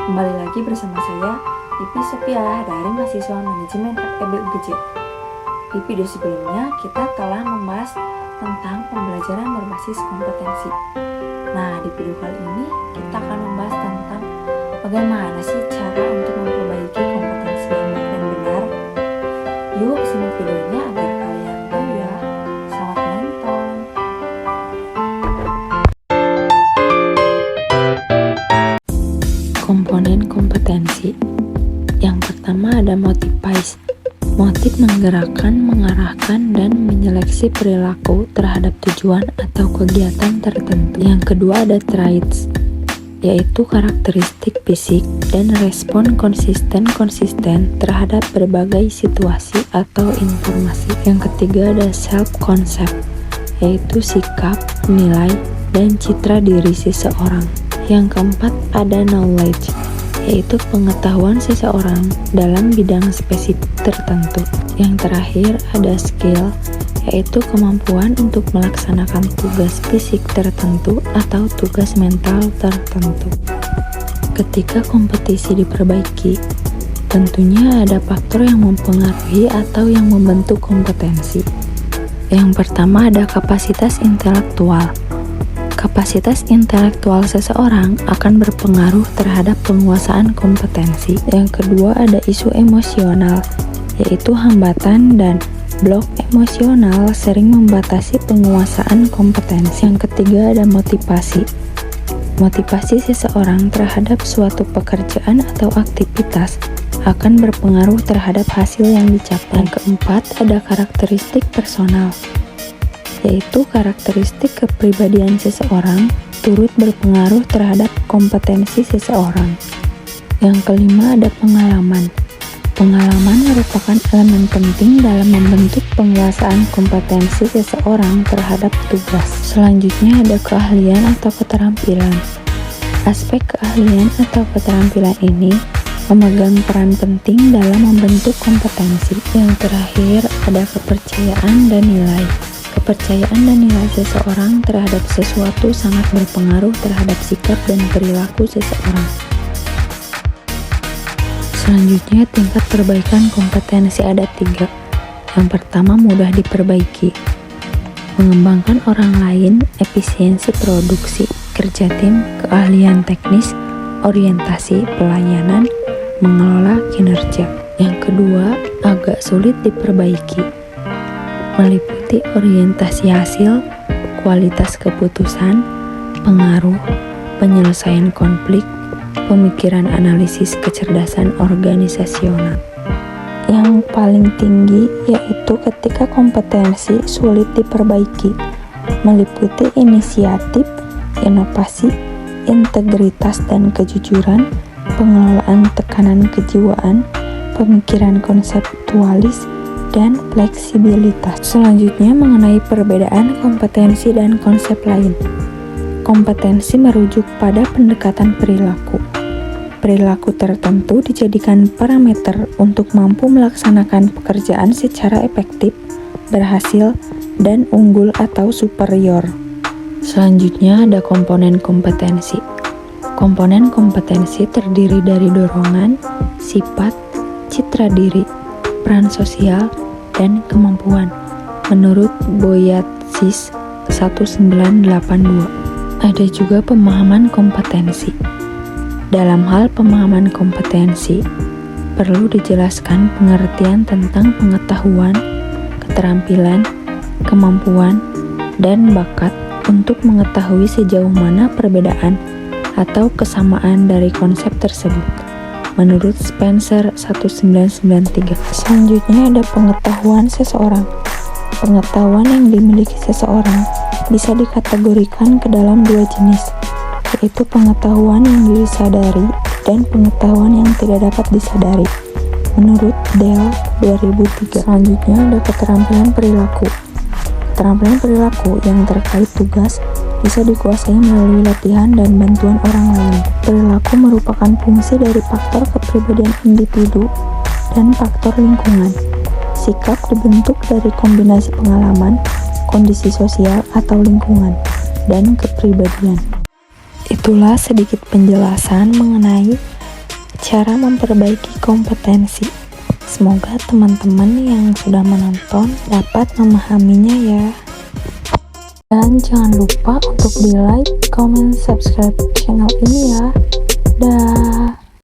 Kembali lagi bersama saya, Pipi Sophia dari mahasiswa manajemen FEB UGJ. Di video sebelumnya kita telah membahas tentang pembelajaran berbasis kompetensi. Nah, di video kali ini kita akan membahas tentang bagaimana sih cara untuk memperbaiki kompetensi yang baik dan benar. Yuk simak videonya agar kalian tahu ya. Selamat menonton. Komponen kompetensi. Yang pertama ada motivasi. Motif menggerakkan, mengarahkan, dan menyeleksi perilaku terhadap tujuan atau kegiatan tertentu. Yang kedua ada traits, yaitu karakteristik fisik dan respon konsisten terhadap berbagai situasi atau informasi. Yang ketiga ada self-concept, yaitu sikap, nilai, dan citra diri seseorang. Yang keempat ada knowledge, yaitu pengetahuan seseorang dalam bidang spesifik tertentu. Yang terakhir ada skill, yaitu kemampuan untuk melaksanakan tugas fisik tertentu atau tugas mental tertentu. Ketika kompetisi diperbaiki, tentunya ada faktor yang mempengaruhi atau yang membentuk kompetensi. Yang pertama ada kapasitas intelektual. Kapasitas intelektual seseorang akan berpengaruh terhadap penguasaan kompetensi. Yang kedua ada isu emosional, yaitu hambatan dan blok emosional sering membatasi penguasaan kompetensi. Yang ketiga ada motivasi. Motivasi seseorang terhadap suatu pekerjaan atau aktivitas akan berpengaruh terhadap hasil yang dicapai. Yang keempat ada karakteristik personal, yaitu karakteristik kepribadian seseorang turut berpengaruh terhadap kompetensi seseorang. Yang kelima ada pengalaman. Pengalaman merupakan elemen penting dalam membentuk penguasaan kompetensi seseorang terhadap tugas. Selanjutnya ada keahlian atau keterampilan. Aspek keahlian atau keterampilan ini memegang peran penting dalam membentuk kompetensi. Yang terakhir ada kepercayaan dan nilai. Kepercayaan dan nilai seseorang terhadap sesuatu sangat berpengaruh terhadap sikap dan perilaku seseorang. Selanjutnya, tingkat perbaikan kompetensi ada 3. Yang pertama, mudah diperbaiki. Mengembangkan orang lain, efisiensi produksi, kerja tim, keahlian teknis, orientasi, pelayanan, mengelola kinerja. Yang kedua, agak sulit diperbaiki. Meliputi orientasi hasil, kualitas keputusan, pengaruh, penyelesaian konflik, pemikiran analisis kecerdasan organisasional. Yang paling tinggi yaitu ketika kompetensi sulit diperbaiki, meliputi inisiatif, inovasi, integritas dan kejujuran, pengelolaan tekanan kejiwaan, pemikiran konseptualis, dan fleksibilitas. Selanjutnya mengenai perbedaan kompetensi dan konsep lain. Kompetensi merujuk pada pendekatan perilaku. Perilaku tertentu dijadikan parameter untuk mampu melaksanakan pekerjaan secara efektif, berhasil, dan unggul atau superior. Selanjutnya ada komponen kompetensi. Komponen kompetensi terdiri dari dorongan, sifat, citra diri, peran sosial, dan kemampuan menurut Boyatzis 1982. Ada juga pemahaman kompetensi. Dalam hal pemahaman kompetensi, perlu dijelaskan pengertian tentang pengetahuan, keterampilan, kemampuan, dan bakat untuk mengetahui sejauh mana perbedaan atau kesamaan dari konsep tersebut menurut Spencer 1993. Selanjutnya ada pengetahuan seseorang. Pengetahuan yang dimiliki seseorang bisa dikategorikan ke dalam 2 jenis, yaitu pengetahuan yang disadari dan pengetahuan yang tidak dapat disadari menurut Dell 2003. Selanjutnya ada keterampilan perilaku. Keterampilan perilaku yang terkait tugas bisa dikuasai melalui latihan dan bantuan orang lain. Perilaku merupakan fungsi dari faktor kepribadian individu dan faktor lingkungan. Sikap dibentuk dari kombinasi pengalaman, kondisi sosial atau lingkungan, dan kepribadian. Itulah sedikit penjelasan mengenai cara memperbaiki kompetensi. Semoga teman-teman yang sudah menonton dapat memahaminya ya. Dan jangan lupa untuk di like, comment, subscribe channel ini ya. Dah.